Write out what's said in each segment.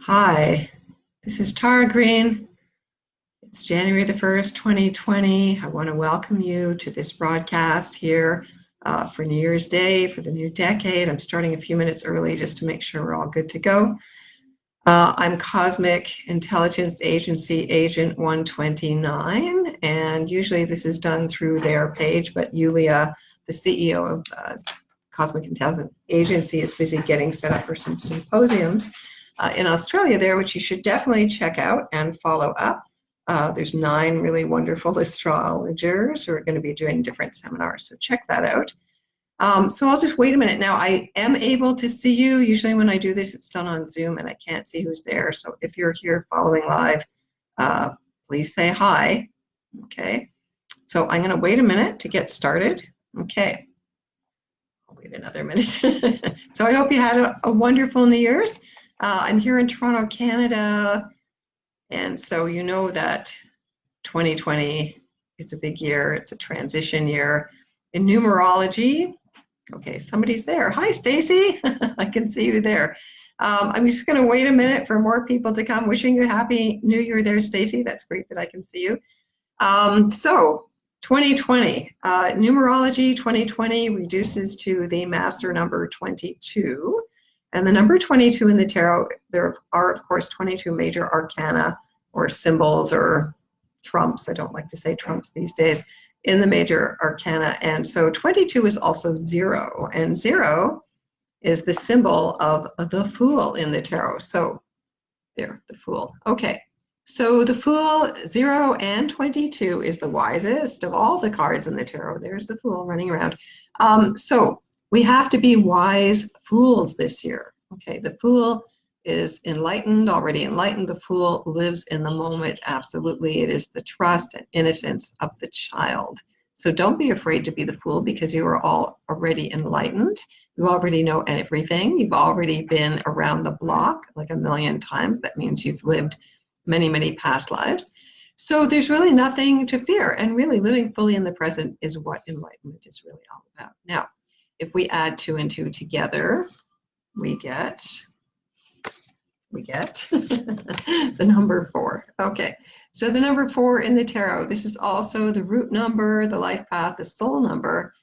Hi, this is Tara Green. It's January the 1st, 2020. I want to welcome you to this broadcast here for New Year's Day, for the new decade. I'm starting a few minutes early just to make sure we're all good to go. I'm Cosmic Intelligence Agency Agent 129, and usually this is done through their page, but Yulia, the CEO of Cosmic Intelligence Agency, is busy getting set up for some symposiums in Australia there, which you should definitely check out and follow up. There's 9 really wonderful astrologers who are going to be doing different seminars, so check that out. So I'll just wait a minute. Now, I am able to see you. Usually when I do this, it's done on Zoom, and I can't see who's there. So if you're here following live, please say hi. Okay. So I'm going to wait a minute to get started. Okay. I'll wait another minute. So I hope you had a wonderful New Year's. I'm here in Toronto, Canada, and so you know that 2020, it's a big year. It's a transition year. In numerology, okay, somebody's there. Hi, Stacy. I can see you there. I'm just going to wait a minute for more people to come. Wishing you a happy New Year there, Stacy. That's great that I can see you. So 2020, numerology 2020 reduces to the master number 22. And the number 22 in the tarot, there are, of course, 22 major arcana or symbols or trumps. I don't like to say trumps these days in the major arcana. And so 22 is also 0. And 0 is the symbol of the Fool in the tarot. So there, the Fool. Okay. So the Fool, 0 and 22 is the wisest of all the cards in the tarot. There's the Fool running around. So we have to be wise fools this year. Okay, the Fool is enlightened, already enlightened. The Fool lives in the moment. Absolutely. It is the trust and innocence of the child. So don't be afraid to be the Fool, because you are all already enlightened. You already know everything. You've already been around the block like a million times. That means you've lived many, many past lives. So there's really nothing to fear. And really living fully in the present is what enlightenment is really all about. Now, if we add 2 and 2 together, we get the number 4. Okay, so the number 4 in the tarot, this is also the root number, the life path, the soul number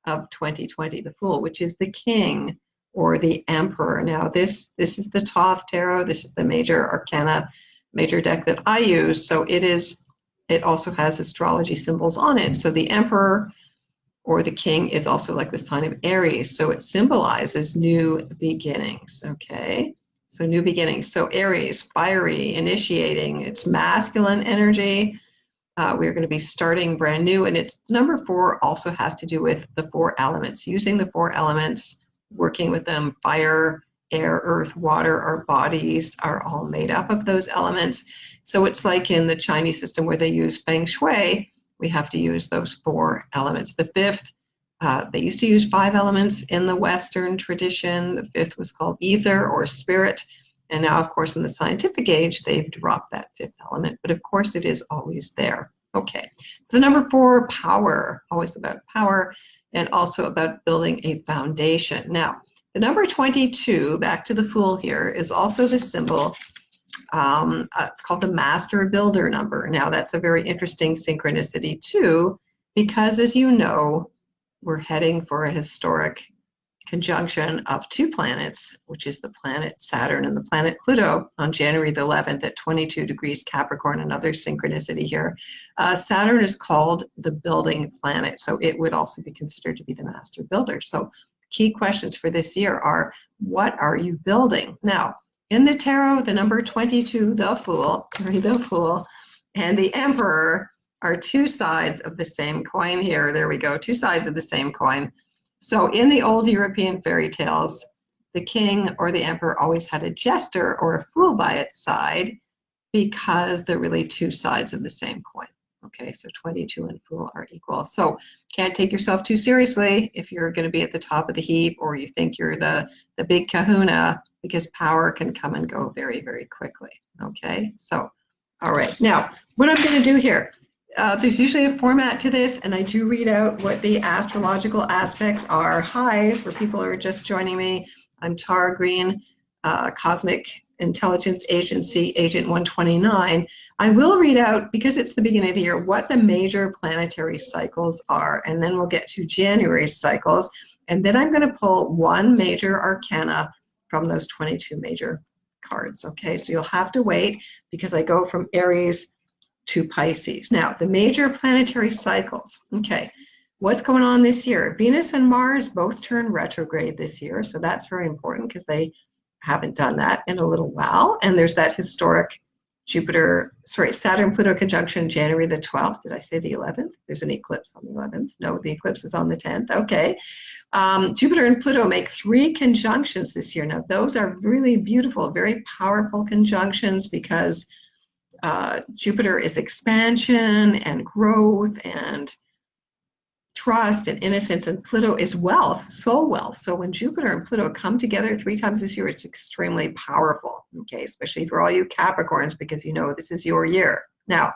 of 2020, the Fool, which is the king or the emperor. Now, this is the Thoth tarot. This is the major arcana, major deck that I use. So it also has astrology symbols on it. So the emperor or the king is also like the sign of Aries. So it symbolizes new beginnings, okay? So new beginnings. So Aries, fiery, initiating. It's masculine energy. We're going to be starting brand new. And it's number 4 also has to do with the 4 elements. Using the 4 elements, working with them, fire, air, earth, water. Our bodies are all made up of those elements. So it's like in the Chinese system where they use feng shui. We have to use those 4 elements. The 5th, they used to use 5 elements in the Western tradition. The 5th was called ether or spirit. And now, of course, in the scientific age, they've dropped that 5th element. But of course, it is always there. Okay, so the number 4, power, always about power, and also about building a foundation. Now, the number 22, back to the Fool here, is also the symbol. It's called the Master Builder number. Now, that's a very interesting synchronicity too, because as you know, we're heading for a historic conjunction of 2 planets, which is the planet Saturn and the planet Pluto on January the 11th at 22 degrees Capricorn, another synchronicity here. Saturn is called the building planet, so it would also be considered to be the master builder. So key questions for this year are, what are you building? Now, in the tarot, the number 22, the Fool, and the Emperor are 2 sides of the same coin here. There we go, 2 sides of the same coin. So in the old European fairy tales, the king or the emperor always had a jester or a fool by its side, because they're really 2 sides of the same coin. Okay, so 22 and Fool are equal. So can't take yourself too seriously if you're going to be at the top of the heap, or you think you're the big kahuna, because power can come and go very, very quickly. Okay, so all right. Now, what I'm going to do here, there's usually a format to this, and I do read out what the astrological aspects are. Hi, for people who are just joining me, I'm Tara Green. Cosmic Intelligence Agency, Agent 129. I will read out, because it's the beginning of the year, what the major planetary cycles are, and then we'll get to January's cycles, and then I'm going to pull one major arcana from those 22 major cards. Okay, so you'll have to wait because I go from Aries to Pisces. Now, the major planetary cycles. Okay, what's going on this year? Venus and Mars both turn retrograde this year, so that's very important because they haven't done that in a little while. And there's that historic Saturn-Pluto conjunction January the 12th. Did I say the 11th? There's an eclipse on the 11th. No, the eclipse is on the 10th. Okay. Jupiter and Pluto make 3 conjunctions this year. Now, those are really beautiful, very powerful conjunctions because Jupiter is expansion and growth and trust and innocence, and Pluto is wealth, soul wealth. So when Jupiter and Pluto come together 3 times this year, it's extremely powerful, okay, especially for all you Capricorns, because you know this is your year. Now,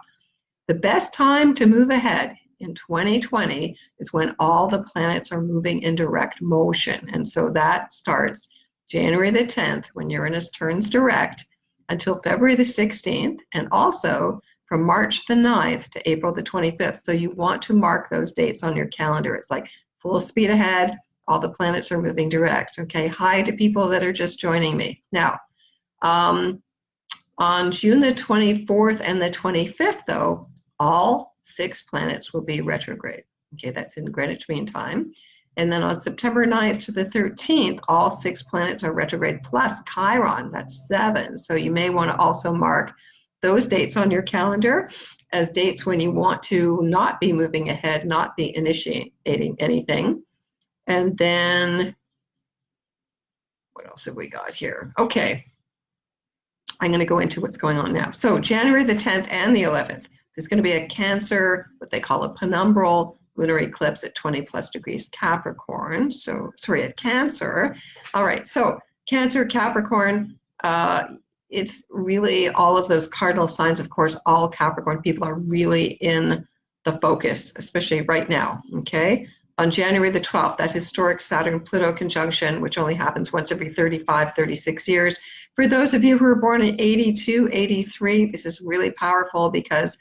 the best time to move ahead in 2020 is when all the planets are moving in direct motion, and so that starts January the 10th when Uranus turns direct until February the 16th, and also from March the 9th to April the 25th. So you want to mark those dates on your calendar. It's like full speed ahead. All the planets are moving direct. Okay, hi to people that are just joining me. Now, on June the 24th and the 25th, though, all 6 planets will be retrograde. Okay, that's in Greenwich Mean Time. And then on September 9th to the 13th, all 6 planets are retrograde, plus Chiron, that's 7. So you may want to also mark those dates on your calendar as dates when you want to not be moving ahead, not be initiating anything. And then, what else have we got here? Okay, I'm going to go into what's going on now. So January the 10th and the 11th, there's going to be a Cancer, what they call a penumbral lunar eclipse at 20 plus degrees Capricorn. So, sorry, at Cancer. All right, so Cancer, Capricorn, it's really all of those cardinal signs. Of course, all Capricorn people are really in the focus, especially right now, okay? On January the 12th, that historic Saturn-Pluto conjunction, which only happens once every 35, 36 years. For those of you who were born in 82, 83, this is really powerful because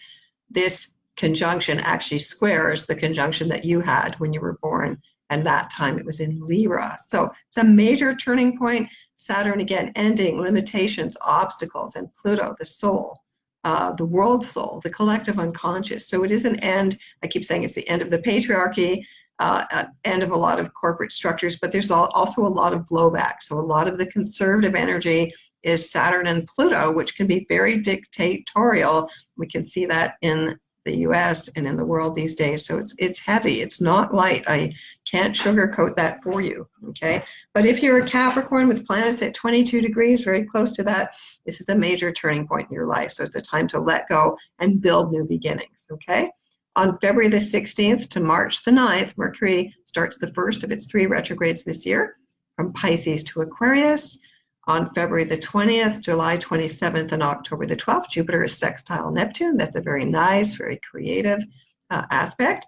this conjunction actually squares the conjunction that you had when you were born, and that time it was in Libra. So it's a major turning point. Saturn, again, ending limitations, obstacles, and Pluto, the soul, the world soul, the collective unconscious. So it is an end. I keep saying it's the end of the patriarchy, end of a lot of corporate structures, but there's also a lot of blowback. So a lot of the conservative energy is Saturn and Pluto, which can be very dictatorial. We can see that in the US and in the world these days. So it's heavy, it's not light. I can't sugarcoat that for you, okay? But if you're a Capricorn with planets at 22 degrees, very close to that, this is a major turning point in your life. So it's a time to let go and build new beginnings, okay? On February the 16th to March the 9th, Mercury starts the first of its 3 retrogrades this year, from Pisces to Aquarius. On February the 20th, July 27th, and October the 12th, Jupiter is sextile Neptune. That's a very nice, very creative aspect.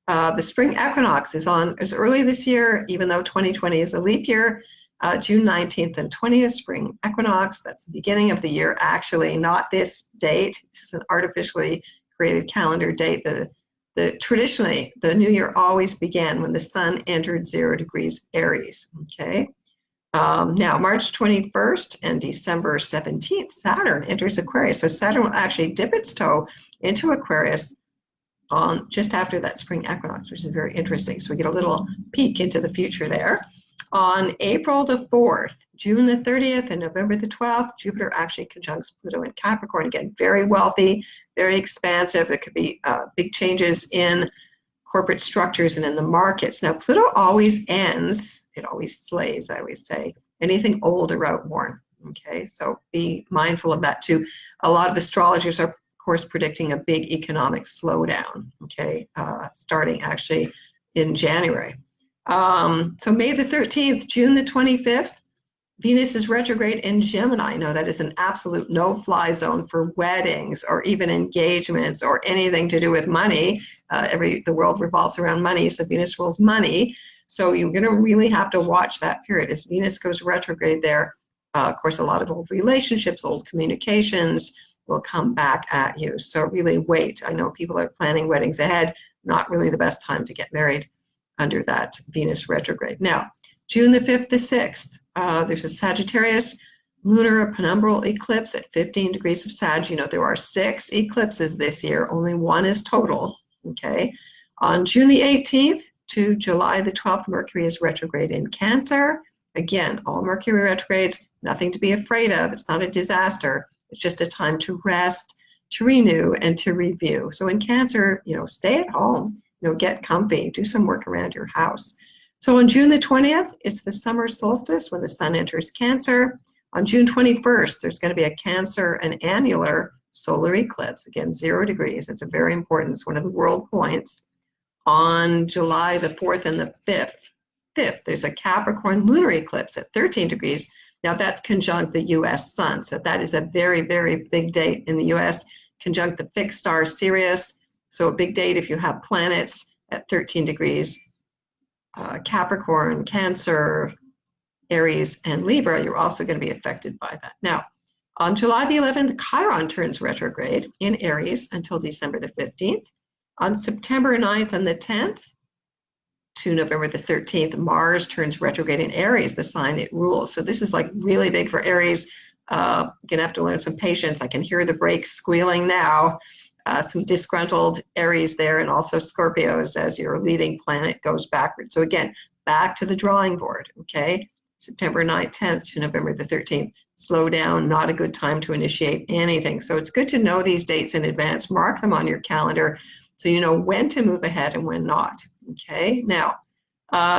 The spring equinox is early this year, even though 2020 is a leap year. June 19th and 20th, spring equinox. That's the beginning of the year, actually, not this date. This is an artificially created calendar date. Traditionally, the new year always began when the sun entered 0 degrees Aries, okay? Now, March 21st and December 17th, Saturn enters Aquarius. So Saturn will actually dip its toe into Aquarius on just after that spring equinox, which is very interesting. So we get a little peek into the future there. On April the 4th, June the 30th, and November the 12th, Jupiter actually conjuncts Pluto in Capricorn. Again, very wealthy, very expansive. There could be big changes in corporate structures and in the markets. Now, Pluto always ends, it always slays, I always say, anything old or outworn, okay? So be mindful of that too. A lot of astrologers are, of course, predicting a big economic slowdown, okay, starting actually in January. So May the 13th, June the 25th, Venus is retrograde in Gemini. No, that is an absolute no-fly zone for weddings or even engagements or anything to do with money. The world revolves around money, so Venus rules money. So you're going to really have to watch that period. As Venus goes retrograde there, Of course, a lot of old relationships, old communications will come back at you. So really wait. I know people are planning weddings ahead. Not really the best time to get married under that Venus retrograde. Now, June the 5th to 6th, there's a Sagittarius lunar penumbral eclipse at 15 degrees of Sag. You know, there are 6 eclipses this year. Only 1 is total, okay? On June the 18th to July the 12th, Mercury is retrograde in Cancer. Again, all Mercury retrogrades, nothing to be afraid of. It's not a disaster. It's just a time to rest, to renew, and to review. So in Cancer, you know, stay at home, you know, get comfy, do some work around your house. So on June the 20th, it's the summer solstice when the sun enters Cancer. On June 21st, there's going to be a Cancer and annular solar eclipse. Again, 0 degrees. It's a very important, it's one of the world points. On July the 4th and the 5th, there's a Capricorn lunar eclipse at 13 degrees. Now that's conjunct the U.S. sun. So that is a very, very big date in the U.S. Conjunct the fixed star Sirius. So a big date if you have planets at 13 degrees. Capricorn, Cancer, Aries, and Libra, you're also going to be affected by that. Now, on July the 11th, Chiron turns retrograde in Aries until December the 15th. On September 9th and the 10th to November the 13th, Mars turns retrograde in Aries, the sign it rules. So this is like really big for Aries. You're going to have to learn some patience. I can hear the brakes squealing now. Some disgruntled Aries there, and also Scorpios as your leading planet goes backwards. So again, back to the drawing board, okay? September 9th, 10th to November the 13th. Slow down, not a good time to initiate anything. So it's good to know these dates in advance, mark them on your calendar so you know when to move ahead and when not, okay? Now,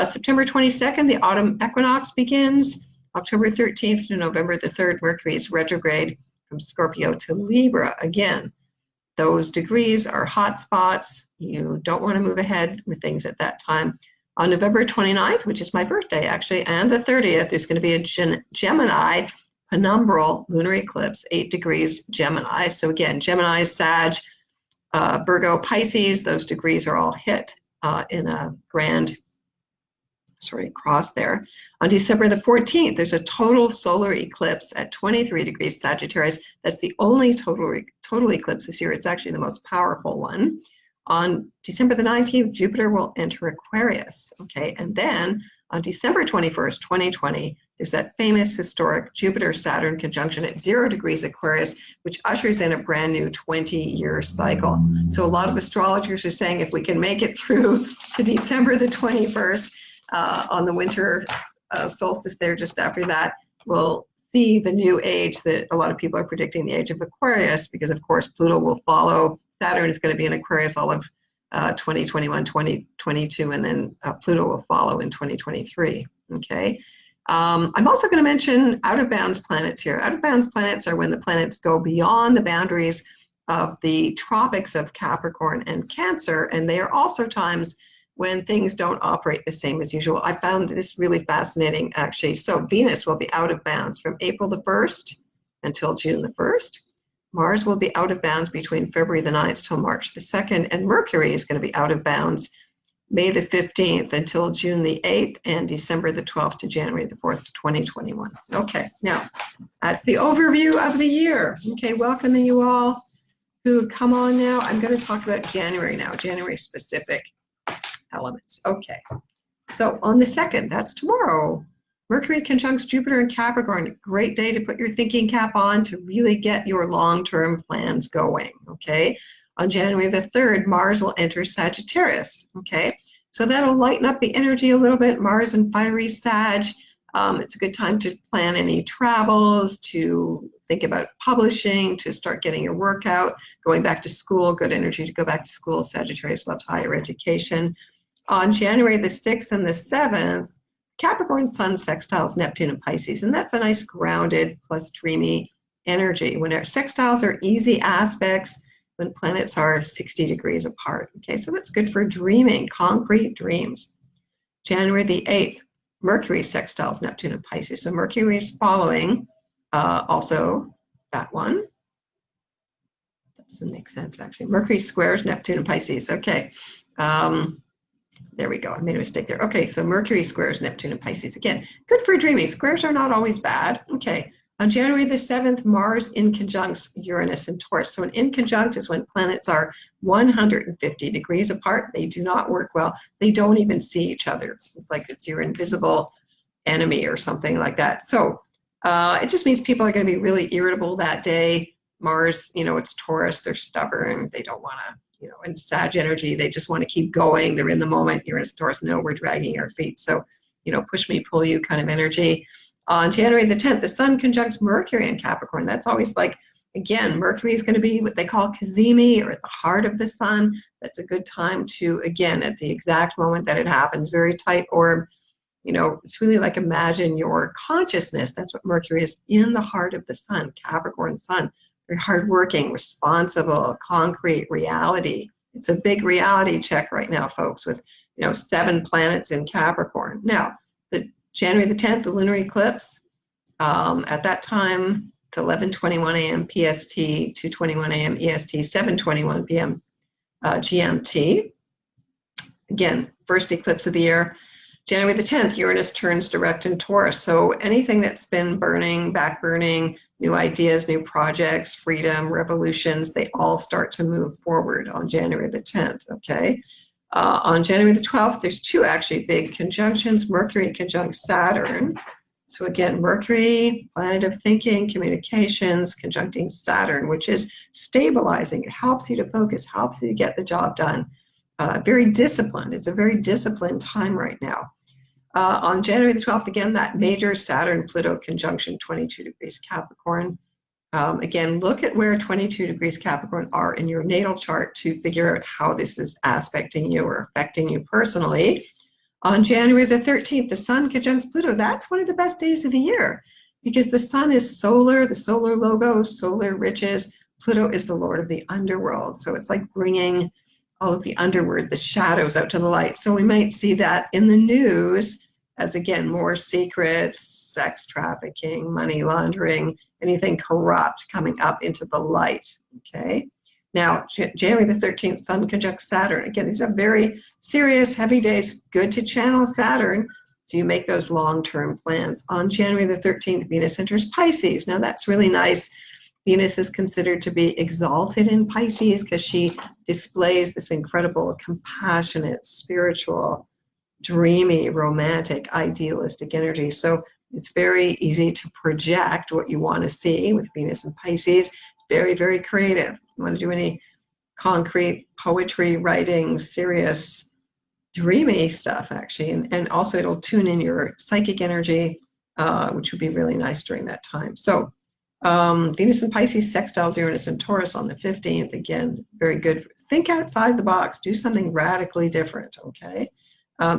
September 22nd, the autumn equinox begins. October 13th to November the 3rd, Mercury is retrograde from Scorpio to Libra. Again, those degrees are hot spots. You don't want to move ahead with things at that time. On November 29th, which is my birthday actually, and the 30th, there's going to be a Gemini penumbral lunar eclipse, 8 degrees Gemini. So again, Gemini, Sag, Virgo, Pisces, those degrees are all hit in a grand sort of cross there. On December the 14th, there's a total solar eclipse at 23 degrees Sagittarius. That's the only total eclipse this year. It's actually the most powerful one. On December the 19th, Jupiter will enter Aquarius, okay? And then on December 21st, 2020, there's that famous historic Jupiter-Saturn conjunction at 0 degrees Aquarius, which ushers in a brand new 20-year cycle. So a lot of astrologers are saying if we can make it through to December the 21st, on the winter solstice there just after that, we'll see the new age that a lot of people are predicting, the age of Aquarius, because of course Pluto will follow. Saturn is going to be in Aquarius all of 2021, 2022, and then Pluto will follow in 2023, okay? I'm also going to mention out-of-bounds planets here. Out-of-bounds planets are when the planets go beyond the boundaries of the tropics of Capricorn and Cancer, and they are also times when things don't operate the same as usual. I found this really fascinating, actually. So Venus will be out of bounds from April the 1st until June the 1st. Mars will be out of bounds between February the 9th till March the 2nd, and Mercury is going to be out of bounds May the 15th until June the 8th, and December the 12th to January the 4th, 2021. Okay, now that's the overview of the year. Okay, welcoming you all who come on now. I'm going to talk about January now, January specific elements. Okay, so on the 2nd, that's tomorrow, Mercury conjuncts Jupiter in Capricorn. Great day to put your thinking cap on to really get your long-term plans going, okay? On January the 3rd, Mars will enter Sagittarius, okay? So that'll lighten up the energy a little bit. Mars and fiery Sag. It's a good time to plan any travels, to think about publishing, to start getting your work out, going back to school, good energy to go back to school. Sagittarius loves higher education. On January the 6th and the 7th, Capricorn Sun sextiles Neptune and Pisces, and that's a nice grounded plus dreamy energy. When our sextiles are easy aspects, when planets are 60 degrees apart. Okay, so that's good for dreaming, concrete dreams. January the 8th, Mercury sextiles Neptune and Pisces. So Mercury is following also that one. That doesn't make sense, actually. Mercury squares Neptune and Pisces. Okay. There we go. I made a mistake there. Okay, so Mercury squares Neptune and Pisces. Again, good for dreaming. Squares are not always bad. Okay, on January the 7th, Mars inconjuncts Uranus and Taurus. So an inconjunct is when planets are 150 degrees apart. They do not work well. They don't even see each other. It's like it's your invisible enemy or something like that. So it just means people are going to be really irritable that day. Mars, it's Taurus. They're stubborn. They don't want to, and Sag energy, they just want to keep going. They're in the moment. Uranus, Taurus, no, we're dragging our feet. So, push me, pull you kind of energy. On January the 10th, the Sun conjuncts Mercury in Capricorn. That's always like, again, Mercury is going to be what they call cazimi, or at the heart of the Sun. That's a good time to, again, at the exact moment that it happens, very tight orb. It's really like imagine your consciousness. That's what Mercury is, in the heart of the Sun, Capricorn Sun. Very hardworking, responsible, concrete reality. It's a big reality check right now, folks, with 7 planets in Capricorn. Now, the January the 10th, the lunar eclipse, at that time, it's 11:21 a.m. PST, 2:21 a.m. EST, 7:21 p.m. GMT. Again, first eclipse of the year. January the 10th, Uranus turns direct in Taurus. So anything that's been burning, backburning, new ideas, new projects, freedom, revolutions, they all start to move forward on January the 10th, okay? On January the 12th, there's 2 actually big conjunctions. Mercury conjuncts Saturn. So again, Mercury, planet of thinking, communications, conjuncting Saturn, which is stabilizing. It helps you to focus, helps you to get the job done. Very disciplined. It's a very disciplined time right now. On January the 12th, again, that major Saturn-Pluto conjunction, 22 degrees Capricorn. Again, look at where 22 degrees Capricorn are in your natal chart to figure out how this is aspecting you or affecting you personally. On January the 13th, the Sun conjuncts Pluto. That's one of the best days of the year because the Sun is solar, the solar logo, solar riches. Pluto is the lord of the underworld. So it's like bringing all of the underworld, the shadows out to the light. So we might see that in the news as, again, more secrets, sex trafficking, money laundering, anything corrupt coming up into the light, okay? Now, January the 13th, Sun conjuncts Saturn. Again, these are very serious, heavy days. Good to channel Saturn, so you make those long-term plans. On January the 13th, Venus enters Pisces. Now, that's really nice. Venus is considered to be exalted in Pisces because she displays this incredible, compassionate, spiritual, dreamy, romantic, idealistic energy. So it's very easy to project what you want to see with Venus and Pisces. Very, very creative. You want to do any concrete poetry, writing, serious, dreamy stuff, actually. And also it'll tune in your psychic energy, which would be really nice during that time. So Venus and Pisces sextiles Uranus and Taurus on the 15th. Again, very good. Think outside the box. Do something radically different, okay?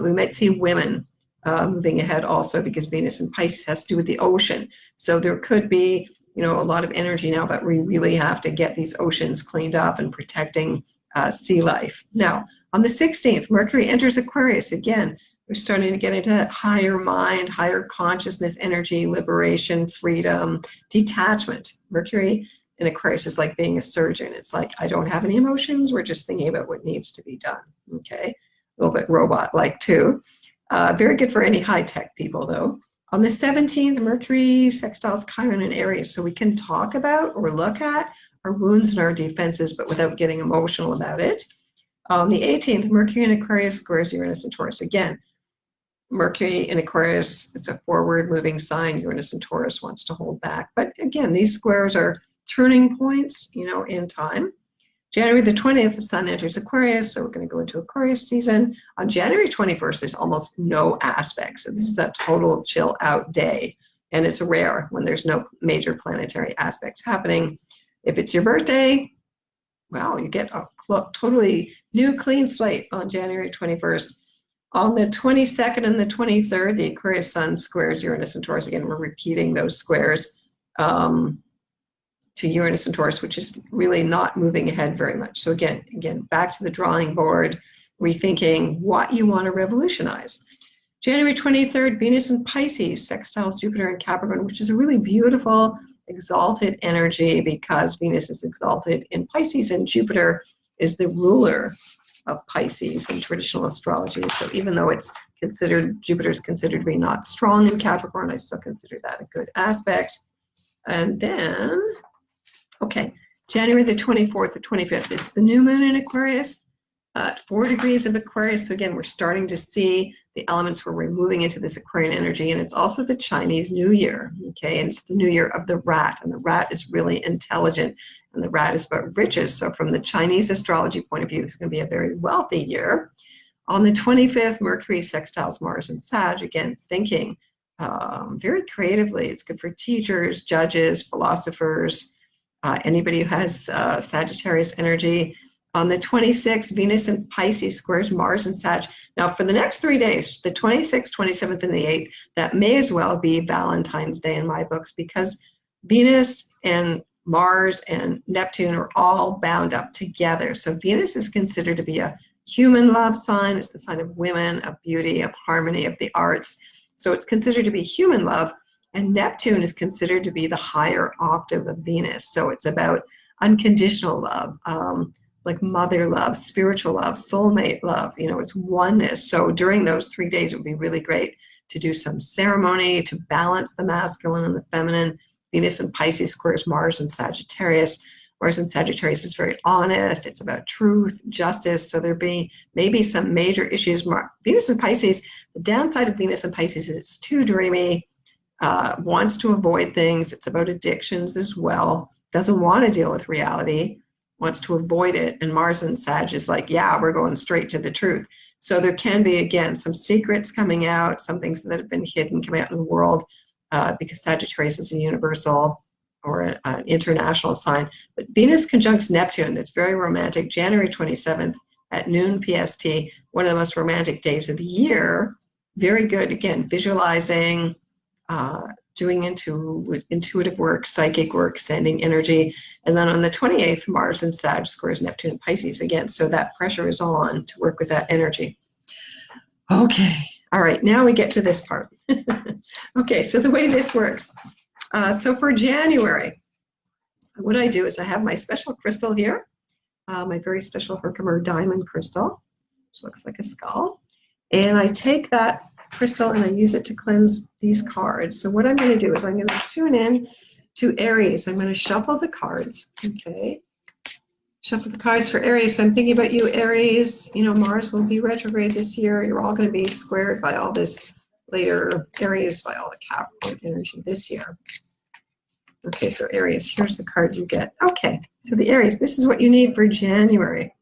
We might see women moving ahead also because Venus and Pisces has to do with the ocean. So there could be, a lot of energy now, but we really have to get these oceans cleaned up and protecting sea life. Now, on the 16th, Mercury enters Aquarius. Again, we're starting to get into higher mind, higher consciousness, energy, liberation, freedom, detachment. Mercury in Aquarius is like being a surgeon. It's like, I don't have any emotions. We're just thinking about what needs to be done. Okay, a little bit robot-like too. Very good for any high-tech people, though. On the 17th, Mercury sextiles Chiron in Aries. So we can talk about or look at our wounds and our defenses, but without getting emotional about it. On the 18th, Mercury in Aquarius squares Uranus and Taurus. Again, Mercury in Aquarius, it's a forward moving sign. Uranus and Taurus wants to hold back. But again, these squares are turning points, in time. January the 20th, the Sun enters Aquarius, so we're going to go into Aquarius season. On January 21st, there's almost no aspects. So this is a total chill out day. And it's rare when there's no major planetary aspects happening. If it's your birthday, well, you get a totally new clean slate on January 21st. On the 22nd and the 23rd, the Aquarius Sun squares Uranus and Taurus. Again, we're repeating those squares to Uranus and Taurus, which is really not moving ahead very much. So again, back to the drawing board, rethinking what you want to revolutionize. January 23rd, Venus in Pisces sextiles Jupiter in Capricorn, which is a really beautiful, exalted energy because Venus is exalted in Pisces and Jupiter is the ruler of Pisces in traditional astrology. So even though it's considered, Jupiter's considered to be not strong in Capricorn, I still consider that a good aspect. And then, okay, January the 24th to 25th, it's the new moon in Aquarius, 4 degrees of Aquarius. So again, we're starting to see the elements where we're moving into this Aquarian energy, and it's also the Chinese New Year, okay? And it's the New Year of the rat, and the rat is really intelligent, and the rat is about riches. So from the Chinese astrology point of view, this is going to be a very wealthy year. On the 25th, Mercury sextiles Mars and Sag, again, thinking very creatively. It's good for teachers, judges, philosophers, anybody who has Sagittarius energy. On the 26th, Venus in Pisces squares Mars and Sag. Now, for the next 3 days, the 26th, 27th, and the 8th, that may as well be Valentine's Day in my books, because Venus and Mars and Neptune are all bound up together. So Venus is considered to be a human love sign. It's the sign of women, of beauty, of harmony, of the arts. So it's considered to be human love. And Neptune is considered to be the higher octave of Venus. So it's about unconditional love, like mother love, spiritual love, soulmate love, you know, it's oneness. So during those 3 days, it would be really great to do some ceremony to balance the masculine and the feminine. Venus in Pisces squares Mars and Sagittarius. Mars in Sagittarius is very honest. It's about truth, justice. So there be maybe some major issues. Venus in Pisces, the downside of Venus in Pisces is it's too dreamy, wants to avoid things. It's about addictions as well. Doesn't want to deal with reality, wants to avoid it. And Mars and Sag is like, yeah, we're going straight to the truth. So there can be, again, some secrets coming out, some things that have been hidden coming out in the world, because Sagittarius is a universal or an international sign. But Venus conjuncts Neptune, that's very romantic, January 27th at noon PST, one of the most romantic days of the year. Very good, again, visualizing, doing intuitive work, psychic work, sending energy. And then on the 28th, Mars and Sag squares Neptune and Pisces again. So that pressure is on to work with that energy. Okay. All right. Now we get to this part. Okay. So the way this works. So for January, what I do is I have my special crystal here, my very special Herkimer diamond crystal, which looks like a skull. And I take that crystal and I use it to cleanse these cards. So what I'm going to do is I'm going to tune in to Aries. I'm going to shuffle the cards. Okay. Shuffle the cards for Aries. So I'm thinking about you, Aries. You know, Mars will be retrograde this year. You're all going to be squared by all this later, Aries, by all the Capricorn energy this year. Okay, so Aries, here's the card you get. Okay, so the Aries, this is what you need for January.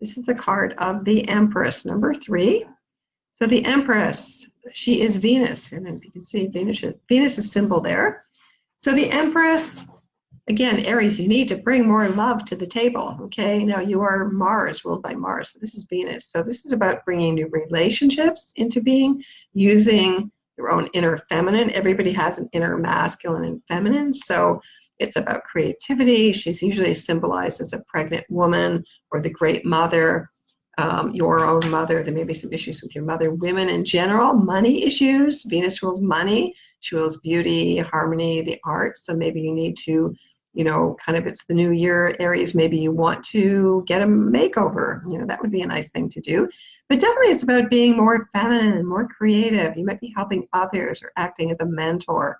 This is the card of the Empress, number 3. So the Empress, she is Venus, and if you can see Venus is symbol there. So the Empress, again, Aries, you need to bring more love to the table, okay? Now you are Mars, ruled by Mars, so this is Venus. So this is about bringing new relationships into being, using your own inner feminine. Everybody has an inner masculine and feminine, so it's about creativity. She's usually symbolized as a pregnant woman or the great mother. Your own mother, there may be some issues with your mother. Women in general, money issues. Venus rules money. She rules beauty, harmony, the arts. So maybe you need to, you know, kind of, it's the new year, Aries, maybe you want to get a makeover. You know, that would be a nice thing to do. But definitely it's about being more feminine and more creative. You might be helping others or acting as a mentor,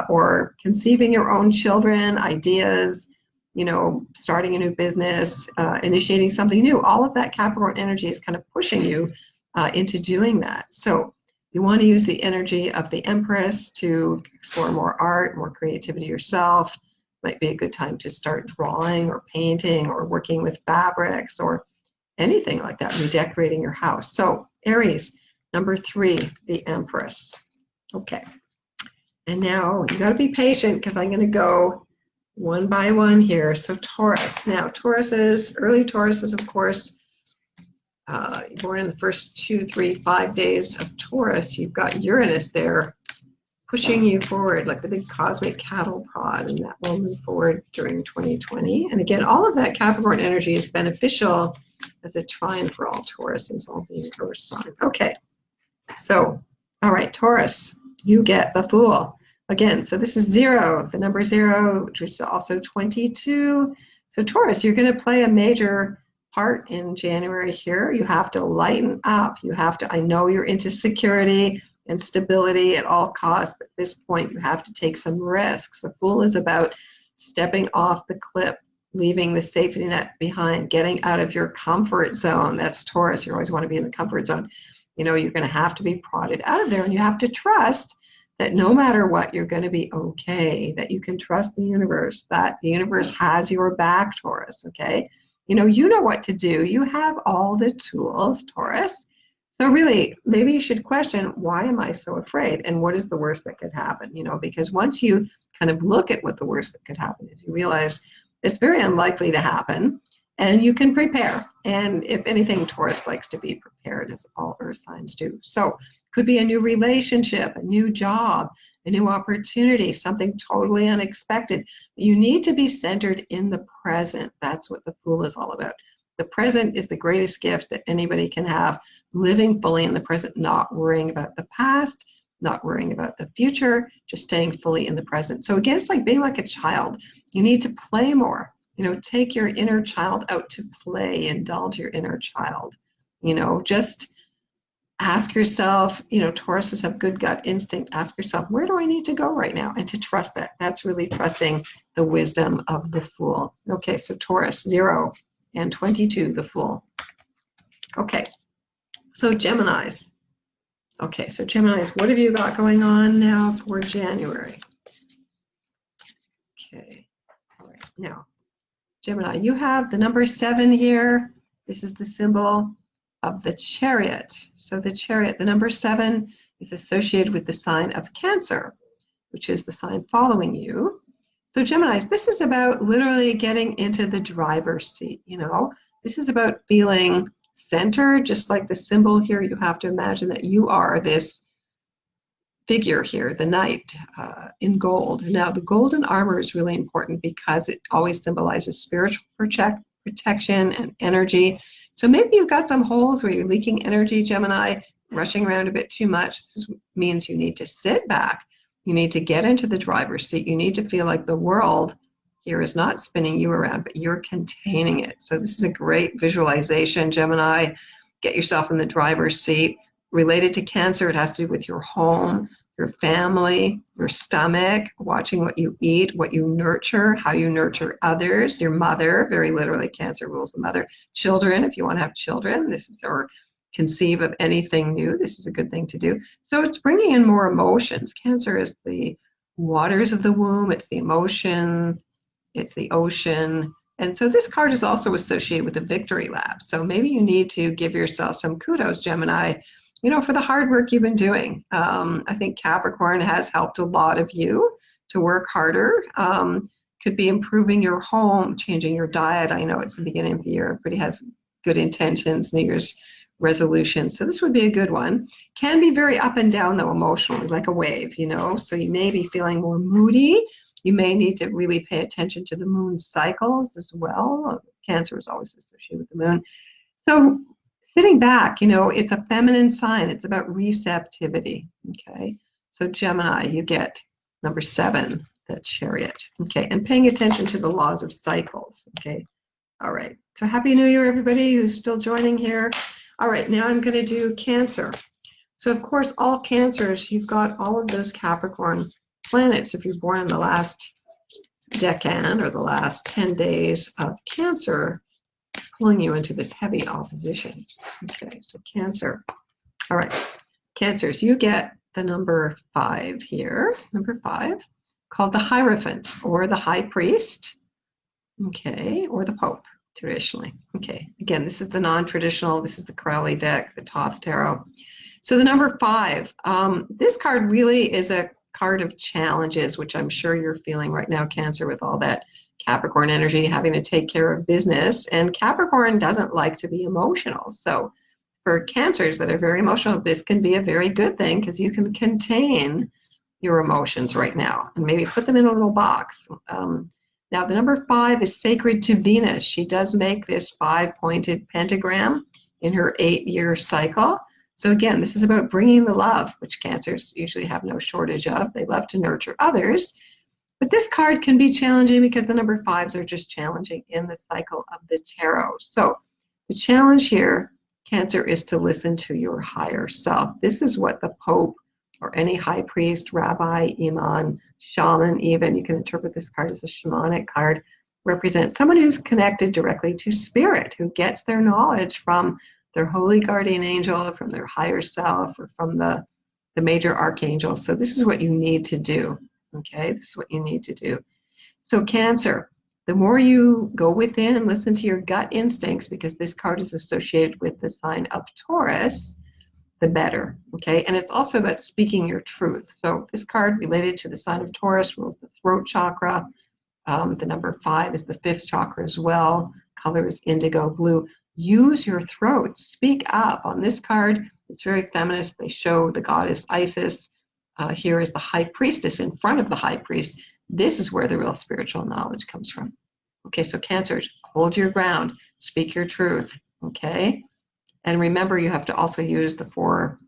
or conceiving your own children, ideas, you know, starting a new business, initiating something new. All of that Capricorn energy is kind of pushing you into doing that. So you want to use the energy of the Empress to explore more art, more creativity yourself. Might be a good time to start drawing or painting or working with fabrics or anything like that, redecorating your house. So Aries, number 3, the Empress. Okay. And now you got to be patient because I'm going to go one by one here. So Taurus. Now Tauruses, early Tauruses, of course, born in the first 2, 3, 5 days of Taurus, you've got Uranus there pushing you forward like the big cosmic cattle prod, and that will move forward during 2020. And again, all of that Capricorn energy is beneficial as a trine for all Tauruses, all being Earth sign. Okay, so, all right, Taurus, you get the Fool. Again, so this is 0, the number 0, which is also 22. So Taurus, you're going to play a major part in January here. You have to lighten up. You have to, I know you're into security and stability at all costs, but at this point you have to take some risks. The Fool is about stepping off the cliff, leaving the safety net behind, getting out of your comfort zone. That's Taurus. You always want to be in the comfort zone. You know, you're going to have to be prodded out of there, and you have to trust that no matter what, you're going to be okay, that you can trust the universe, that the universe has your back, Taurus, okay? You know what to do. You have all the tools, Taurus. So really, maybe you should question, why am I so afraid? And what is the worst that could happen? You know, because once you kind of look at what the worst that could happen is, you realize it's very unlikely to happen, and you can prepare. And if anything, Taurus likes to be prepared, as all earth signs do. So could be a new relationship, a new job, a new opportunity, something totally unexpected. You need to be centered in the present. That's what the Fool is all about. The present is the greatest gift that anybody can have, living fully in the present, not worrying about the past, not worrying about the future, just staying fully in the present. So again, it's like being like a child. You need to play more. You know, take your inner child out to play, indulge your inner child. You know, just ask yourself, you know, Tauruses have good gut instinct. Ask yourself, where do I need to go right now? And to trust that. That's really trusting the wisdom of the Fool. Okay, so Taurus, 0 and 22, the Fool. Okay, so Geminis. Okay, so Geminis, what have you got going on now for January? Okay, all right, now, Gemini, you have the number 7 here. This is the symbol of the Chariot. So the Chariot, the number 7, is associated with the sign of Cancer, which is the sign following you. So Geminis, this is about literally getting into the driver's seat, you know. This is about feeling centered, just like the symbol here. You have to imagine that you are this figure here, the knight in gold. Now, the golden armor is really important because it always symbolizes spiritual protection and energy. So maybe you've got some holes where you're leaking energy, Gemini, rushing around a bit too much. This means you need to sit back. You need to get into the driver's seat. You need to feel like the world here is not spinning you around, but you're containing it. So this is a great visualization, Gemini. Get yourself in the driver's seat. Related to Cancer, it has to do with your home, your family, your stomach, watching what you eat, what you nurture, how you nurture others, your mother, very literally Cancer rules the mother, children, if you want to have children, this is, or conceive of anything new, this is a good thing to do. So it's bringing in more emotions. Cancer is the waters of the womb, it's the emotion, it's the ocean. And so this card is also associated with the Victory Lab. So maybe you need to give yourself some kudos, Gemini, you know, for the hard work you've been doing. I think Capricorn has helped a lot of you to work harder. Could be improving your home, changing your diet. I know it's the beginning of the year. Everybody has good intentions, New Year's resolutions. So this would be a good one. Can be very up and down, though, emotionally, like a wave, you know. So you may be feeling more moody. You may need to really pay attention to the moon cycles as well. Cancer is always associated with the moon. So sitting back, you know, it's a feminine sign. It's about receptivity, okay? So Gemini, you get number 7, the Chariot, okay? And paying attention to the laws of cycles, okay? All right, so Happy New Year, everybody who's still joining here. All right, now I'm gonna do Cancer. So of course, all Cancers, you've got all of those Capricorn planets. If you're born in the last decan or the last 10 days of Cancer, pulling you into this heavy opposition. Okay, so Cancer. All right, Cancers, you get the number 5 here, number 5, called the Hierophant or the High Priest, okay, or the Pope, traditionally. Okay, again, this is the non-traditional, this is the Crowley deck, the Thoth Tarot. So the number 5, this card really is a card of challenges, which I'm sure you're feeling right now, Cancer, with all that Capricorn energy, having to take care of business. And Capricorn doesn't like to be emotional. So for Cancers that are very emotional, this can be a very good thing because you can contain your emotions right now and maybe put them in a little box. Now, the number 5 is sacred to Venus. She does make this 5-pointed pentagram in her 8-year cycle. So again, this is about bringing the love, which Cancers usually have no shortage of. They love to nurture others. But this card can be challenging because the number 5s are just challenging in the cycle of the tarot. So The challenge here, Cancer, is to listen to your higher self. This is what the Pope or any high priest, rabbi, imam, shaman, even, you can interpret this card as a shamanic card, represents someone who's connected directly to spirit, who gets their knowledge from their holy guardian angel, from their higher self, or from the major archangel. So this is what you need to do. Okay, this is what you need to do. So Cancer, the more you go within and listen to your gut instincts, because this card is associated with the sign of Taurus, the better, okay? And it's also about speaking your truth. So this card related to the sign of Taurus rules the throat chakra. The number 5 is the 5th chakra as well. Color is indigo blue. Use your throat. Speak up. On this card, it's very feminist. They show the goddess Isis. Here is the high priestess in front of the high priest. This is where the real spiritual knowledge comes from. Okay, so Cancer, hold your ground. Speak your truth, okay? And remember, you have to also use the 4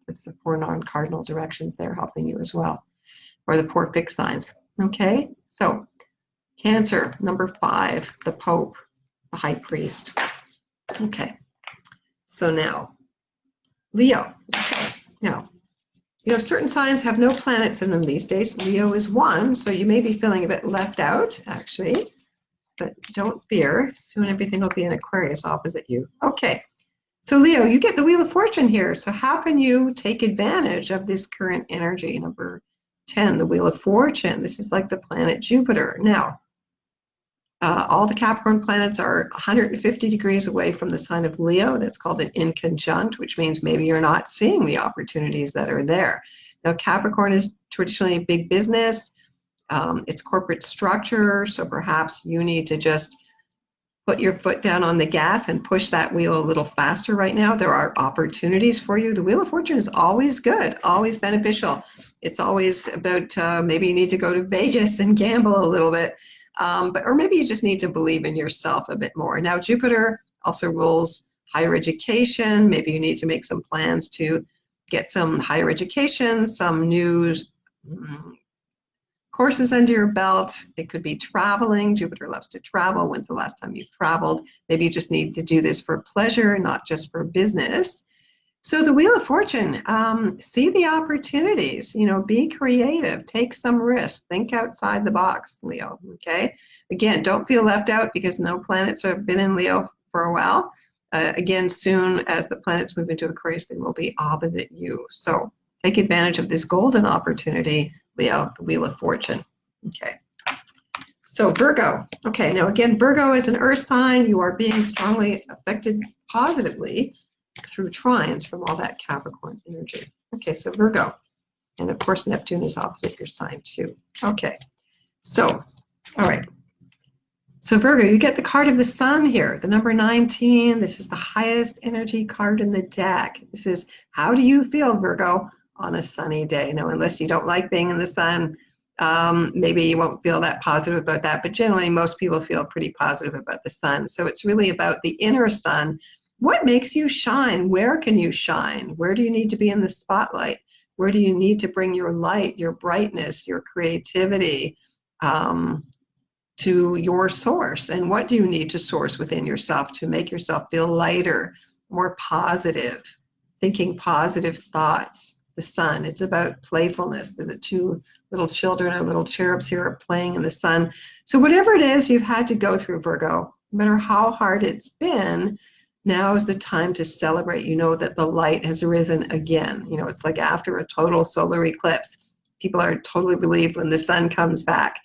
non-cardinal directions there helping you as well, or the 4 fixed signs, okay? So Cancer, number 5, the Pope, the high priest. Okay, so now, Leo. Okay, now, certain signs have no planets in them these days. Leo is one, so you may be feeling a bit left out, actually, but don't fear. Soon everything will be in Aquarius opposite you. Okay, so Leo, you get the Wheel of Fortune here. So how can you take advantage of this current energy? Number 10, the Wheel of Fortune. This is like the planet Jupiter. Now, all the Capricorn planets are 150 degrees away from the sign of Leo. That's called an inconjunct, which means maybe you're not seeing the opportunities that are there. Now, Capricorn is traditionally big business. It's corporate structure, so perhaps you need to just put your foot down on the gas and push that wheel a little faster right now. There are opportunities for you. The Wheel of Fortune is always good, always beneficial. It's always about maybe you need to go to Vegas and gamble a little bit. Or maybe you just need to believe in yourself a bit more. Now, Jupiter also rules higher education. Maybe you need to make some plans to get some higher education, some new courses under your belt. It could be traveling. Jupiter loves to travel. When's the last time you've traveled? Maybe you just need to do this for pleasure, not just for business. So the Wheel of Fortune, see the opportunities, be creative, take some risks, think outside the box, Leo, okay? Again, don't feel left out because no planets have been in Leo for a while. Again, soon as the planets move into Aquarius, they will be opposite you. So take advantage of this golden opportunity, Leo, the Wheel of Fortune, okay? So Virgo, okay, now again, Virgo is an earth sign. You are being strongly affected positively through trines from all that Capricorn energy. Okay, so Virgo, and of course Neptune is opposite your sign too. Okay, so, all right. So Virgo, you get the card of the sun here, the number 19. This is the highest energy card in the deck. This is, how do you feel, Virgo, on a sunny day? Now, unless you don't like being in the sun, maybe you won't feel that positive about that, but generally most people feel pretty positive about the sun. So it's really about the inner sun. What makes you shine? Where can you shine? Where do you need to be in the spotlight? Where do you need to bring your light, your brightness, your creativity to your source? And what do you need to source within yourself to make yourself feel lighter, more positive, thinking positive thoughts? The sun, it's about playfulness. The 2 little children or little cherubs here are playing in the sun. So whatever it is you've had to go through, Virgo, no matter how hard it's been, now is the time to celebrate. You know that the light has risen again. It's like after a total solar eclipse. People are totally relieved when the sun comes back.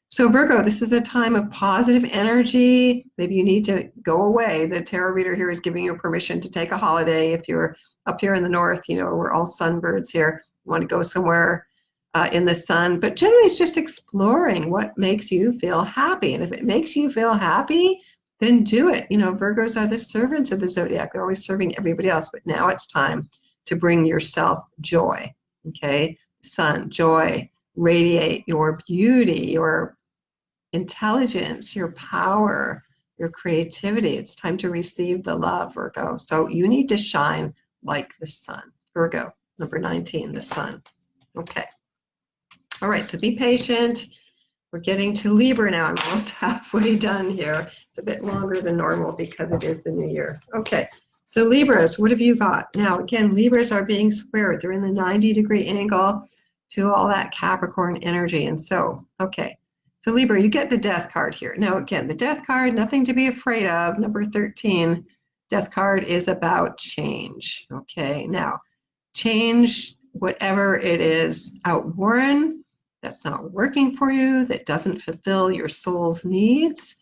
So Virgo, this is a time of positive energy. Maybe you need to go away. The tarot reader here is giving you permission to take a holiday. If you're up here in the north, we're all sunbirds here. You want to go somewhere in the sun. But generally, it's just exploring what makes you feel happy. And if it makes you feel happy, then do it. Virgos are the servants of the zodiac. They're always serving everybody else. But now it's time to bring yourself joy, okay? Sun, joy, radiate your beauty, your intelligence, your power, your creativity. It's time to receive the love, Virgo. So you need to shine like the sun. Virgo, number 19, the sun. Okay. All right, so be patient. We're getting to Libra now. I'm almost halfway done here. It's a bit longer than normal because it is the new year. Okay, so Libras, what have you got? Now, again, Libras are being squared. They're in the 90-degree angle to all that Capricorn energy. And so, okay, so Libra, you get the Death card here. Now, again, the Death card, nothing to be afraid of. Number 13, Death card is about change. Okay, now, change whatever it is outworn, that's not working for you, that doesn't fulfill your soul's needs.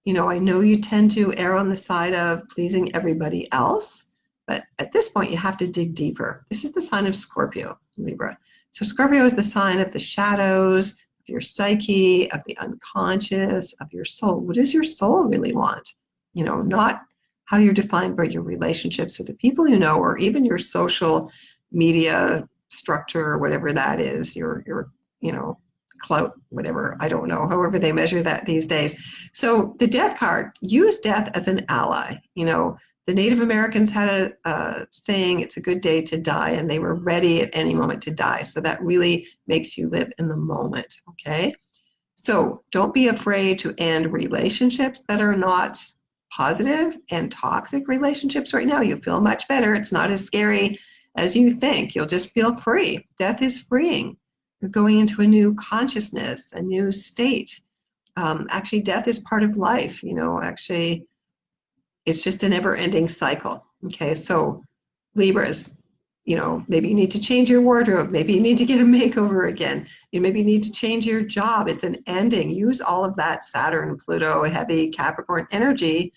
You know, I know you tend to err on the side of pleasing everybody else, but at this point you have to dig deeper. This is the sign of Scorpio, Libra. So Scorpio is the sign of the shadows, of your psyche, of the unconscious, of your soul. What does your soul really want? You know, not how you're defined by your relationships with the people you know, or even your social media structure, or whatever that is, your you know, clout, whatever, I don't know, however they measure that these days. So the Death card, use death as an ally. You know, the Native Americans had a saying, it's a good day to die, and they were ready at any moment to die. So that really makes you live in the moment, okay? So don't be afraid to end relationships that are not positive and toxic relationships right now. You'll feel much better. It's not as scary as you think. You'll just feel free. Death is freeing. You're going into a new consciousness, a new state. Actually, death is part of life. You know, actually, it's just a never-ending cycle. Okay, so Libras, you know, maybe you need to change your wardrobe. Maybe you need to get a makeover again. You maybe need to change your job. It's an ending. Use all of that Saturn, Pluto, heavy Capricorn energy,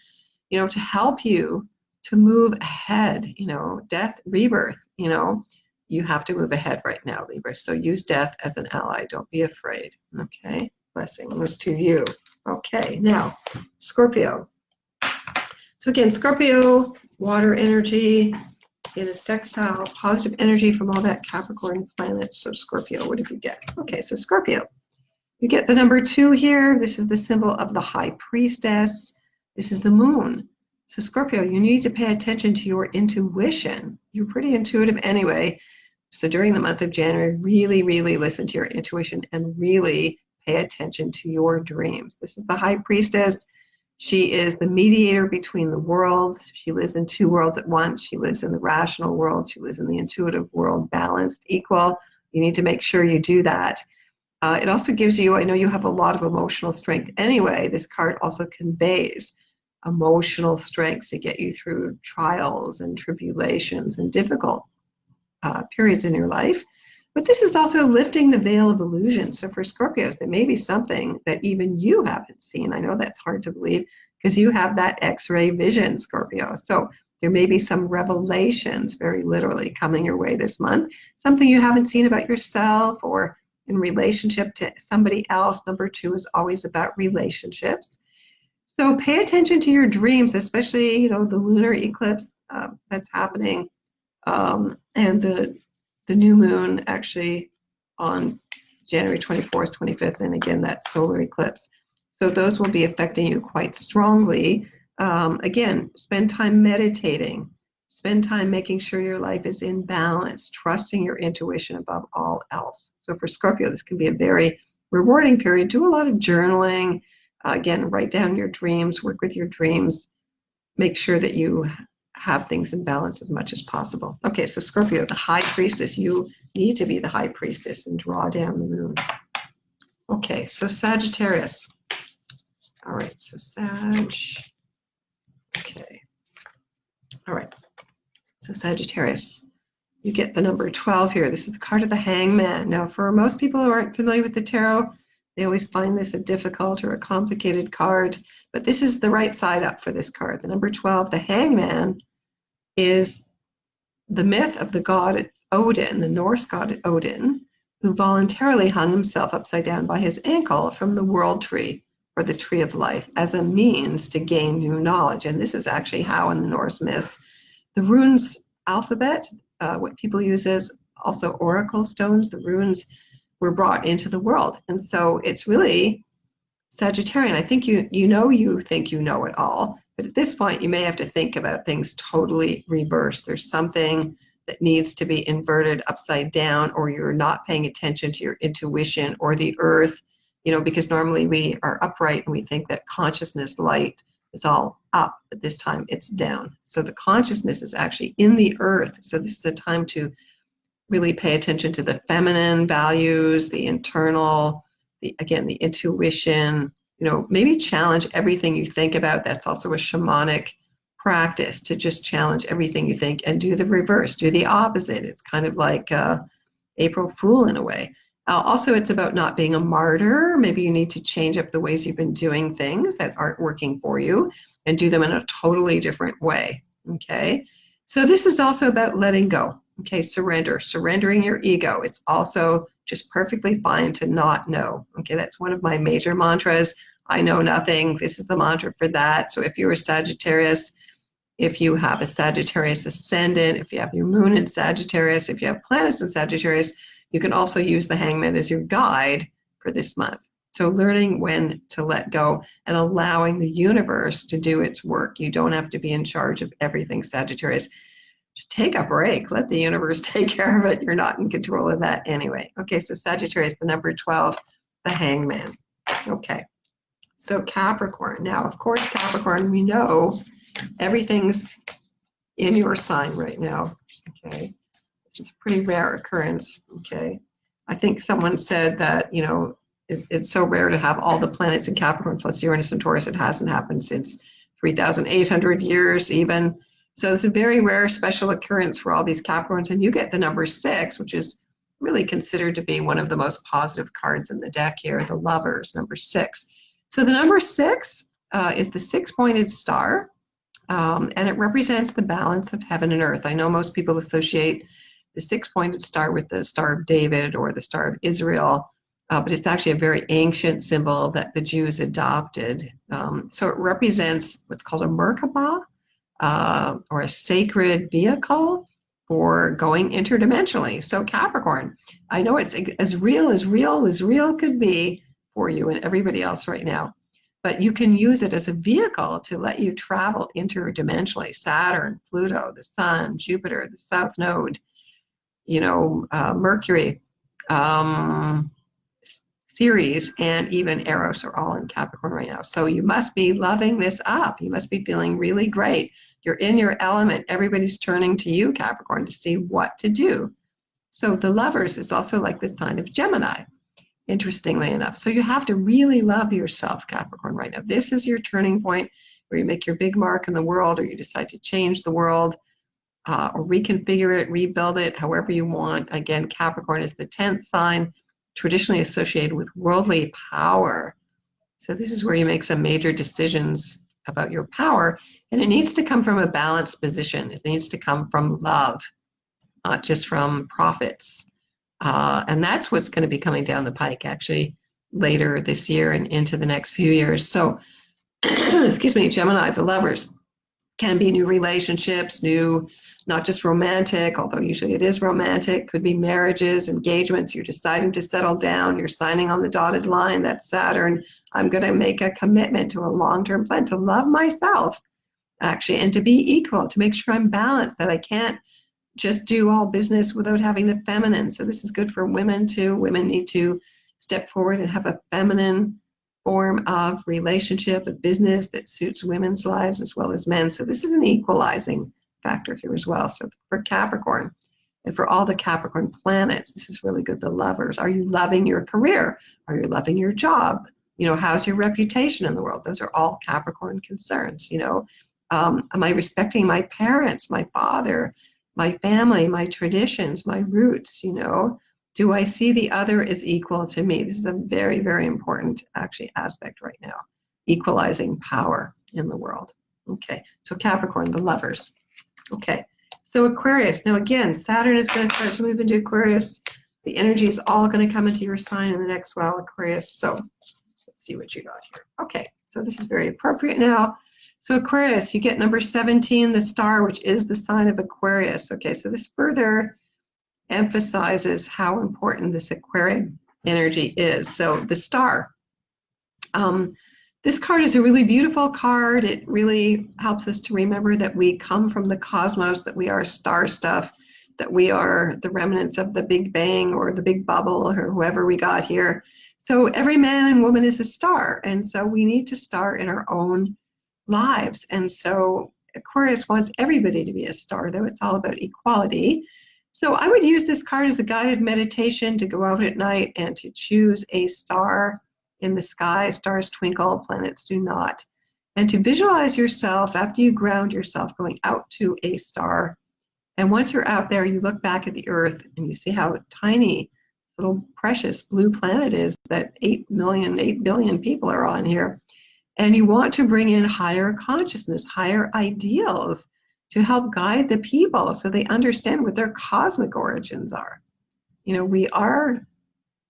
you know, to help you to move ahead. You know, death, rebirth, you know, you have to move ahead right now, Libra. So use death as an ally. Don't be afraid. Okay, blessings to you. Okay, now Scorpio. So again, Scorpio, water energy, in a sextile, positive energy from all that Capricorn planets. So Scorpio, what did you get? Okay, so Scorpio, you get the number 2 here. This is the symbol of the High Priestess. This is the moon. So Scorpio, you need to pay attention to your intuition. You're pretty intuitive anyway. So during the month of January, really, really listen to your intuition and really pay attention to your dreams. This is the High Priestess. She is the mediator between the worlds. She lives in 2 worlds at once. She lives in the rational world. She lives in the intuitive world, balanced, equal. You need to make sure you do that. It also gives you, I know you have a lot of emotional strength anyway. This card also conveys emotional strength to get you through trials and tribulations and difficult periods in your life. But this is also lifting the veil of illusion. So for Scorpios, there may be something that even you haven't seen. I know that's hard to believe because you have that X-ray vision, Scorpio. So there may be some revelations, very literally, coming your way this month. Something you haven't seen about yourself or in relationship to somebody else. Number 2 is always about relationships. So pay attention to your dreams, especially, you know, the lunar eclipse that's happening. And the new moon actually on January 24th, 25th, and again, that solar eclipse. So those will be affecting you quite strongly. Again, spend time meditating. Spend time making sure your life is in balance, trusting your intuition above all else. So for Scorpio, this can be a very rewarding period. Do a lot of journaling. Again, write down your dreams, work with your dreams. Make sure that you have things in balance as much as possible. Okay, so Scorpio, the High Priestess, you need to be the High Priestess and draw down the moon. Okay, so Sagittarius. All right, so Sag. Okay. All right. So Sagittarius, you get the number 12 here. This is the card of the Hangman. Now, for most people who aren't familiar with the tarot, they always find this a difficult or a complicated card, but this is the right side up for this card. The number 12, the Hangman, is the myth of the god Odin, the Norse god Odin, who voluntarily hung himself upside down by his ankle from the world tree, or the tree of life, as a means to gain new knowledge. And this is actually how in the Norse myths, the runes alphabet, what people use as also oracle stones, the runes were brought into the world. And so it's really Sagittarian. I think you think you know it all, but at this point you may have to think about things totally reversed. There's something that needs to be inverted upside down, or you're not paying attention to your intuition or the earth. because normally we are upright and we think that consciousness light is all up, but this time it's down. So the consciousness is actually in the earth. So this is a time to really pay attention to the feminine values, the internal, the intuition, maybe challenge everything you think about. That's also a shamanic practice, to just challenge everything you think and do the reverse, do the opposite. It's kind of like April Fool in a way. Also, it's about not being a martyr. Maybe you need to change up the ways you've been doing things that aren't working for you and do them in a totally different way, okay? So this is also about letting go, okay? Surrendering your ego. It's also just perfectly fine to not know, okay? That's one of my major mantras. I know nothing. This is the mantra for that. So if you're a Sagittarius, if you have a Sagittarius ascendant, if you have your moon in Sagittarius, if you have planets in Sagittarius, you can also use the Hangman as your guide for this month. So learning when to let go and allowing the universe to do its work. You don't have to be in charge of everything, Sagittarius. Just take a break. Let the universe take care of it. You're not in control of that anyway. Okay, so Sagittarius, the number 12, the Hangman. Okay, so Capricorn. Now, of course, Capricorn, we know everything's in your sign right now, okay? This is a pretty rare occurrence, okay? I think someone said that, it's so rare to have all the planets in Capricorn plus Uranus and Taurus. It hasn't happened since 3,800 years even. So it's a very rare special occurrence for all these Capricorns. And you get the number 6, which is really considered to be one of the most positive cards in the deck here, the Lovers, number 6. So the number 6 is the 6-pointed star. And it represents the balance of heaven and earth. I know most people associate the 6-pointed star with the Star of David or the Star of Israel, but it's actually a very ancient symbol that the Jews adopted. So it represents what's called a Merkabah, or a sacred vehicle for going interdimensionally. So Capricorn, I know it's as real could be for you and everybody else right now. But you can use it as a vehicle to let you travel interdimensionally. Saturn, Pluto, the Sun, Jupiter, the South Node, Mercury, Ceres, and even Eros are all in Capricorn right now. So you must be loving this up. You must be feeling really great. You're in your element. Everybody's turning to you, Capricorn, to see what to do. So the Lovers is also like the sign of Gemini, interestingly enough. So you have to really love yourself, Capricorn, right now. This is your turning point where you make your big mark in the world, or you decide to change the world, or reconfigure it, rebuild it, however you want. Again, Capricorn is the 10th sign, traditionally associated with worldly power. So this is where you make some major decisions about your power, and it needs to come from a balanced position. It needs to come from love, not just from profits. And that's what's going to be coming down the pike actually later this year and into the next few years. So, excuse me, Gemini, the Lovers, can be new relationships, new, not just romantic, although usually it is romantic, could be marriages, engagements. You're deciding to settle down, you're signing on the dotted line, that's Saturn. I'm going to make a commitment to a long-term plan to love myself, actually, and to be equal, to make sure I'm balanced, that I can't just do all business without having the feminine. So this is good for women too. Women need to step forward and have a feminine form of relationship, a business that suits women's lives as well as men. So this is an equalizing factor here as well. So for Capricorn and for all the Capricorn planets, this is really good. The Lovers. Are you loving your career? Are you loving your job? How's your reputation in the world? Those are all Capricorn concerns. Am I respecting my parents, my father, my family, my traditions, my roots? Do I see the other as equal to me? This is a very, very important actually aspect right now, equalizing power in the world. Okay, so Capricorn, the Lovers. Okay, so Aquarius. Now again, Saturn is going to start to move into Aquarius. The energy is all going to come into your sign in the next while, Aquarius. So let's see what you got here. Okay, so this is very appropriate now. So Aquarius, you get number 17, the star, which is the sign of Aquarius. Okay, so this further emphasizes how important this Aquarian energy is. So the star. This card is a really beautiful card. It really helps us to remember that we come from the cosmos, that we are star stuff, that we are the remnants of the Big Bang or the Big Bubble or whoever we got here. So every man and woman is a star. And so we need to star in our own lives. And so Aquarius wants everybody to be a star, though it's all about equality. So I would use this card as a guided meditation to go out at night and to choose a star in the sky. Stars twinkle, planets do not. And to visualize yourself after you ground yourself going out to a star. And once you're out there, you look back at the Earth and you see how tiny, little precious blue planet is that 8 billion people are on here. And you want to bring in higher consciousness, higher ideals to help guide the people so they understand what their cosmic origins are. You know, we are,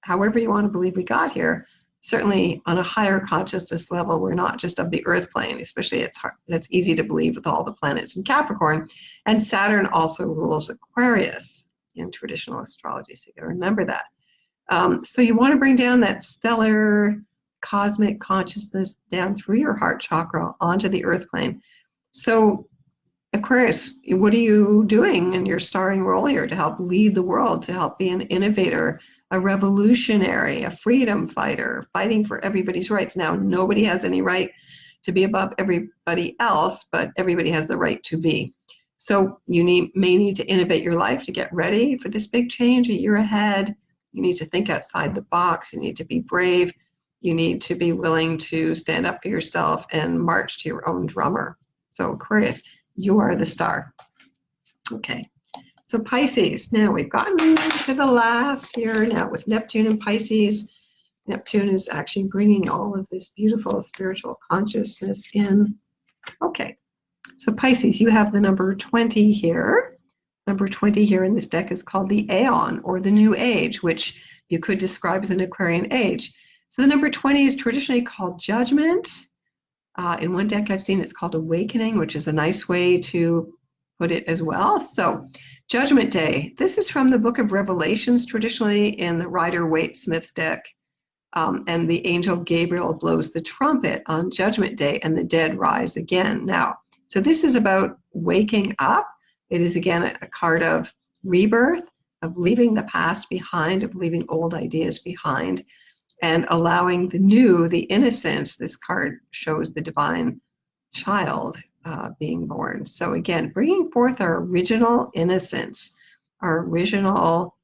however you want to believe we got here, certainly on a higher consciousness level. We're not just of the earth plane, especially that's easy to believe with all the planets in Capricorn. And Saturn also rules Aquarius in traditional astrology, so you got to remember that. So you want to bring down that stellar cosmic consciousness down through your heart chakra onto the earth plane. So Aquarius, what are you doing in your starring role here to help lead the world, to help be an innovator, a revolutionary, a freedom fighter, fighting for everybody's rights? Now, nobody has any right to be above everybody else, but everybody has the right to be. So you may need to innovate your life to get ready for this big change a year ahead. You need to think outside the box. You need to be brave. You need to be willing to stand up for yourself and march to your own drummer. So Aquarius, you are the star. Okay, so Pisces. Now we've gotten to the last here now with Neptune and Pisces. Neptune is actually bringing all of this beautiful spiritual consciousness in. Okay, so Pisces, you have the number 20 here. Number 20 here in this deck is called the Aeon, or the New Age, which you could describe as an Aquarian age. So the number 20 is traditionally called Judgment. In one deck I've seen it's called Awakening, which is a nice way to put it as well. So Judgment Day, this is from the Book of Revelations, traditionally in the Rider-Waite-Smith deck. And the angel Gabriel blows the trumpet on Judgment Day and the dead rise again. Now, so this is about waking up. It is again a card of rebirth, of leaving the past behind, of leaving old ideas behind, and allowing the new, the innocence. This card shows the divine child being born. So again, bringing forth our original innocence, our original,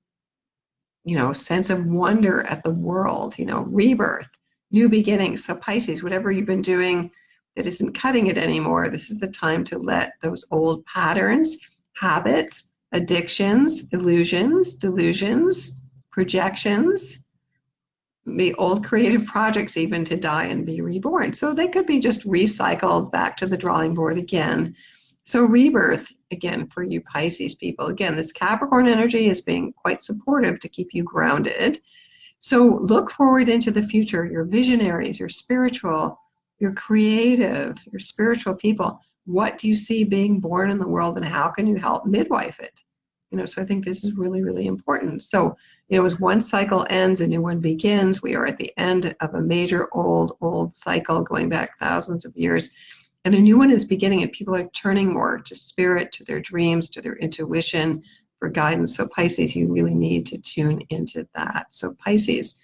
sense of wonder at the world, rebirth, new beginnings. So Pisces, whatever you've been doing that isn't cutting it anymore, this is the time to let those old patterns, habits, addictions, illusions, delusions, projections, the old creative projects even, to die and be reborn. So they could be just recycled back to the drawing board again. So rebirth, again, for you Pisces people. Again, this Capricorn energy is being quite supportive to keep you grounded. So look forward into the future, your visionaries, your spiritual, your creative, your spiritual people. What do you see being born in the world, and how can you help midwife it? So I think this is really, really important. So, as one cycle ends, a new one begins. We are at the end of a major old cycle going back thousands of years. And a new one is beginning, and people are turning more to spirit, to their dreams, to their intuition for guidance. So Pisces, you really need to tune into that. So Pisces,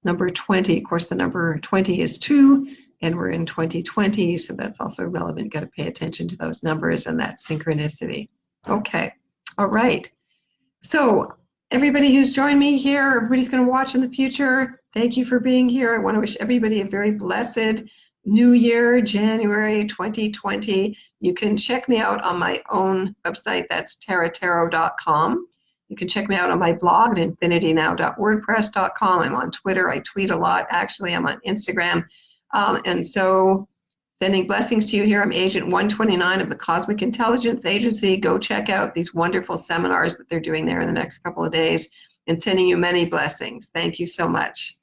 number 20, of course, the number 20 is 2, and we're in 2020, so that's also relevant. Got to pay attention to those numbers and that synchronicity. Okay, all right. So everybody who's joined me here, everybody's going to watch in the future, thank you for being here. I want to wish everybody a very blessed New Year, January 2020. You can check me out on my own website, that's taratarot.com. You can check me out on my blog at infinitynow.wordpress.com. I'm on Twitter, I tweet a lot. Actually, I'm on Instagram. And so sending blessings to you here. I'm Agent 129 of the Cosmic Intelligence Agency. Go check out these wonderful seminars that they're doing there in the next couple of days, and sending you many blessings. Thank you so much.